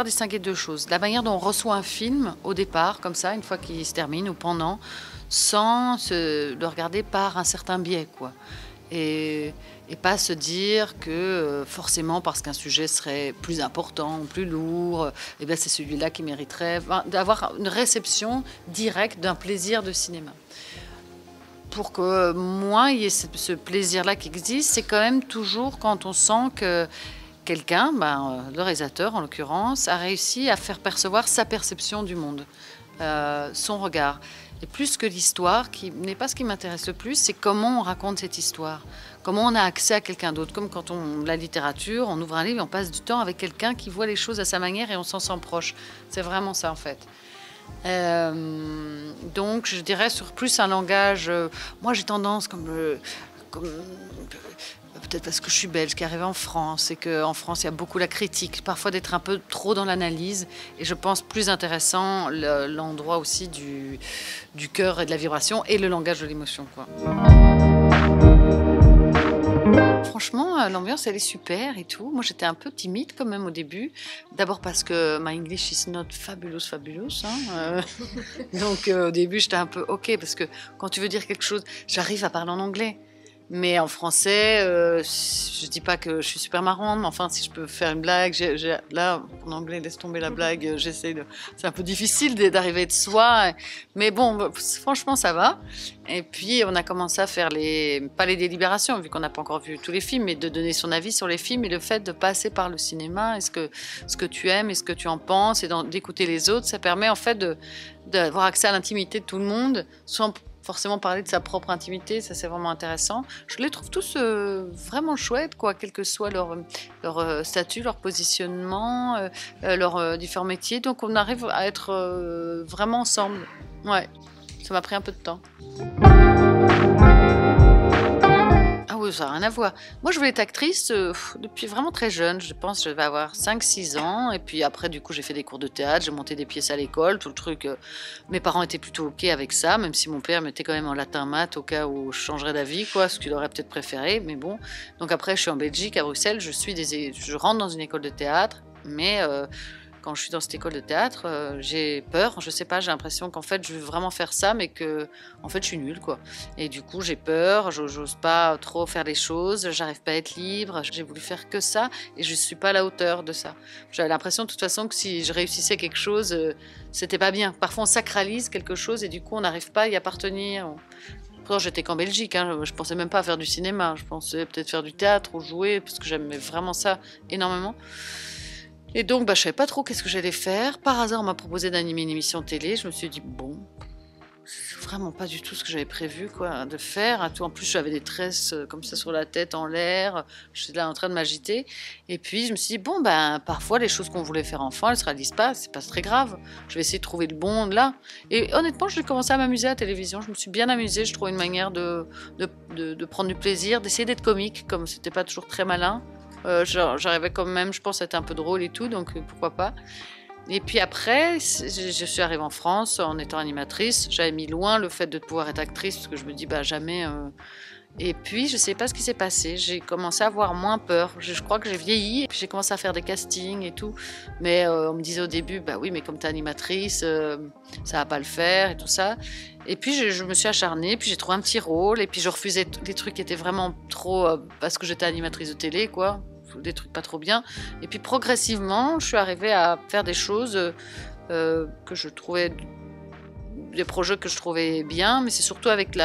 distinguer deux choses. La manière dont on reçoit un film au départ, comme ça, une fois qu'il se termine ou pendant, sans le regarder par un certain biais, quoi. Et pas se dire que forcément parce qu'un sujet serait plus important ou plus lourd, eh bien c'est celui-là qui mériterait, enfin, d'avoir une réception directe d'un plaisir de cinéma. Pour que moi, il y ait ce plaisir-là qui existe, c'est quand même toujours quand on sent que quelqu'un, le réalisateur en l'occurrence, a réussi à faire percevoir sa perception du monde, son regard. Et plus que l'histoire, qui n'est pas ce qui m'intéresse le plus, c'est comment on raconte cette histoire. Comment on a accès à quelqu'un d'autre. Comme quand la littérature, on ouvre un livre et on passe du temps avec quelqu'un qui voit les choses à sa manière et on s'en sent proche. C'est vraiment ça en fait. Donc je dirais sur plus un langage... moi j'ai tendance peut-être parce que je suis belge, qui est arrivée en France, et qu'en France, il y a beaucoup la critique, parfois d'être un peu trop dans l'analyse, et je pense plus intéressant l'endroit aussi du cœur et de la vibration, et le langage de l'émotion, quoi. Franchement, l'ambiance, elle est super et tout. Moi, j'étais un peu timide quand même au début. D'abord parce que my English is not fabulous, hein. Donc, au début, j'étais un peu OK, parce que quand tu veux dire quelque chose, j'arrive à parler en anglais. Mais en français, je dis pas que je suis super marrante, mais enfin, si je peux faire une blague, là, en anglais, laisse tomber la blague, c'est un peu difficile d'arriver de soi, mais bon, franchement, ça va. Et puis, on a commencé à faire pas les délibérations, vu qu'on n'a pas encore vu tous les films, mais de donner son avis sur les films et le fait de passer par le cinéma, ce que tu aimes et ce que tu en penses, et d'écouter les autres, ça permet en fait d'avoir accès à l'intimité de tout le monde, sans forcément parler de sa propre intimité, ça c'est vraiment intéressant. Je les trouve tous vraiment chouettes, quoi, quel que soit leur statut, leur positionnement, leurs différents métiers. Donc on arrive à être vraiment ensemble. Ouais, ça m'a pris un peu de temps. Ah oui, ça n'a rien à voir. Moi, je voulais être actrice depuis vraiment très jeune. Je pense que je devais avoir 5-6 ans. Et puis après, du coup, j'ai fait des cours de théâtre, j'ai monté des pièces à l'école, tout le truc. Mes parents étaient plutôt OK avec ça, même si mon père mettait quand même en latin maths au cas où je changerais d'avis, quoi, ce qu'il aurait peut-être préféré. Mais bon. Donc après, je suis en Belgique, à Bruxelles. Je rentre dans une école de théâtre, mais... quand je suis dans cette école de théâtre, j'ai peur, je sais pas, j'ai l'impression qu'en fait je veux vraiment faire ça, mais que en fait je suis nulle, quoi. Et du coup j'ai peur, j'ose pas trop faire les choses, j'arrive pas à être libre, j'ai voulu faire que ça et je suis pas à la hauteur de ça. J'avais l'impression de toute façon que si je réussissais quelque chose, c'était pas bien. Parfois on sacralise quelque chose et du coup on n'arrive pas à y appartenir. Pourtant, j'étais qu'en Belgique, hein. Je pensais même pas à faire du cinéma, je pensais peut-être faire du théâtre ou jouer, parce que j'aimais vraiment ça énormément. Et donc, je savais pas trop qu'est-ce que j'allais faire. Par hasard, on m'a proposé d'animer une émission télé. Je me suis dit, bon, c'est vraiment pas du tout ce que j'avais prévu, quoi, de faire. En plus, j'avais des tresses comme ça sur la tête, en l'air. J'étais là en train de m'agiter. Et puis, je me suis dit, bon, parfois, les choses qu'on voulait faire enfant, elles se réalisent pas. C'est pas très grave. Je vais essayer de trouver le bon là. Et honnêtement, j'ai commencé à m'amuser à la télévision. Je me suis bien amusée. Je trouvais une manière de prendre du plaisir, d'essayer d'être comique, comme c'était pas toujours très malin. J'arrivais quand même, je pense, à être un peu drôle et tout, donc pourquoi pas. Et puis après, je suis arrivée en France en étant animatrice. J'avais mis loin le fait de pouvoir être actrice, parce que je me dis, jamais... Et puis, je sais pas ce qui s'est passé. J'ai commencé à avoir moins peur. Je crois que j'ai vieilli, et puis j'ai commencé à faire des castings et tout. Mais on me disait au début, oui, mais comme tu es animatrice, ça va pas le faire et tout ça. Et puis, je me suis acharnée, puis j'ai trouvé un petit rôle, et puis je refusais des trucs qui étaient vraiment trop... parce que j'étais animatrice de télé, quoi. Des trucs pas trop bien. Et puis, progressivement, je suis arrivée à faire des choses que je trouvais... des projets que je trouvais bien, mais c'est surtout avec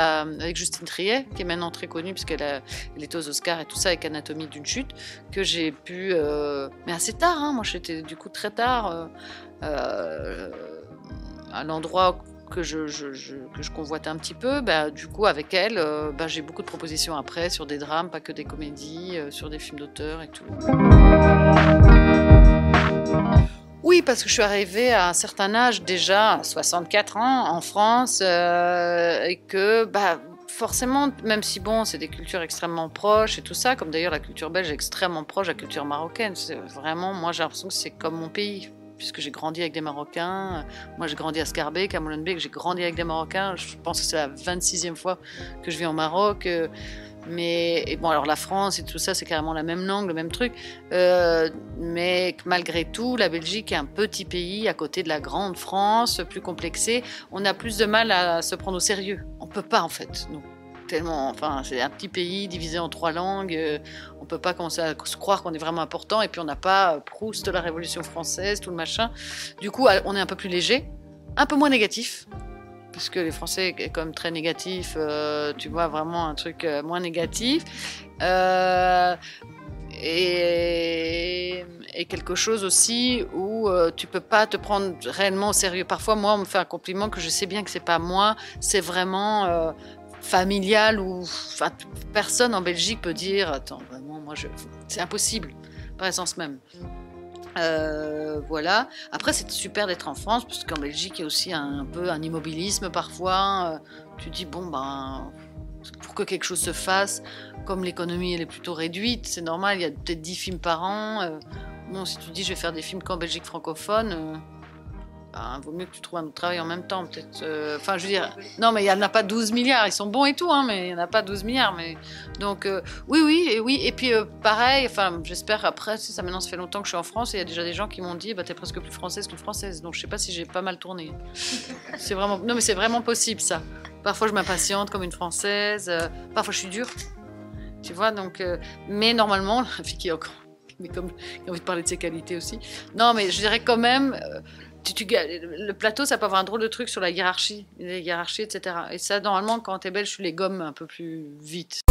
Justine Triet, qui est maintenant très connue, puisqu'elle était aux Oscars et tout ça, avec Anatomie d'une chute, que j'ai pu... mais assez tard, hein, moi j'étais du coup très tard à l'endroit que je convoitais un petit peu. Du coup, avec elle, j'ai beaucoup de propositions après, sur des drames, pas que des comédies, sur des films d'auteur et tout. Oui, parce que je suis arrivée à un certain âge, déjà à 64 ans, en France, et que forcément, même si bon, c'est des cultures extrêmement proches et tout ça, comme d'ailleurs la culture belge est extrêmement proche de la culture marocaine. C'est vraiment, moi j'ai l'impression que c'est comme mon pays, puisque j'ai grandi avec des Marocains. Moi j'ai grandi à Scarbeck, à Molenbeek, j'ai grandi avec des Marocains. Je pense que c'est la 26e fois que je vis au Maroc. Mais et bon, alors la France et tout ça, c'est carrément la même langue, le même truc. Mais malgré tout, la Belgique est un petit pays à côté de la grande France, plus complexée. On a plus de mal à se prendre au sérieux. On peut pas, en fait, nous. Tellement, enfin, c'est un petit pays divisé en 3 langues. On peut pas commencer à se croire qu'on est vraiment important. Et puis on n'a pas Proust, la Révolution française, tout le machin. Du coup, on est un peu plus léger, un peu moins négatif. Parce que les Français est quand même très négatif, tu vois, vraiment un truc moins négatif. Et quelque chose aussi où tu peux pas te prendre réellement au sérieux. Parfois, moi, on me fait un compliment que je sais bien que c'est pas moi, c'est vraiment familial ou enfin, personne en Belgique peut dire attends, vraiment, c'est impossible, par essence même. Voilà. Après, c'est super d'être en France, parce qu'en Belgique, il y a aussi un peu un immobilisme parfois. Tu dis, bon, ben, pour que quelque chose se fasse, comme l'économie elle est plutôt réduite, c'est normal, il y a peut-être 10 films par an. Bon, si tu dis, je vais faire des films qu'en Belgique francophone, ben, vaut mieux que tu trouves un autre travail en même temps, peut-être. Enfin, je veux dire, non, mais il n'y en a pas 12 milliards. Ils sont bons et tout, hein, mais il n'y en a pas 12 milliards. Mais... Donc, oui. Et puis, pareil, enfin, j'espère, après, ça maintenant, ça fait longtemps que je suis en France, et il y a déjà des gens qui m'ont dit, bah, t'es presque plus française qu'une française. Donc, je sais pas si j'ai pas mal tourné. C'est vraiment... Non, mais c'est vraiment possible, ça. Parfois, je m'impatiente comme une française. Parfois, je suis dure. Tu vois, donc... Mais normalement, la fille qui est encore... Mais comme j'ai envie de parler de ses qualités aussi. Non, mais je dirais quand même... le plateau, ça peut avoir un drôle de truc sur la hiérarchie, les hiérarchies, etc. Et ça, normalement, quand t'es belge, tu les gommes un peu plus vite.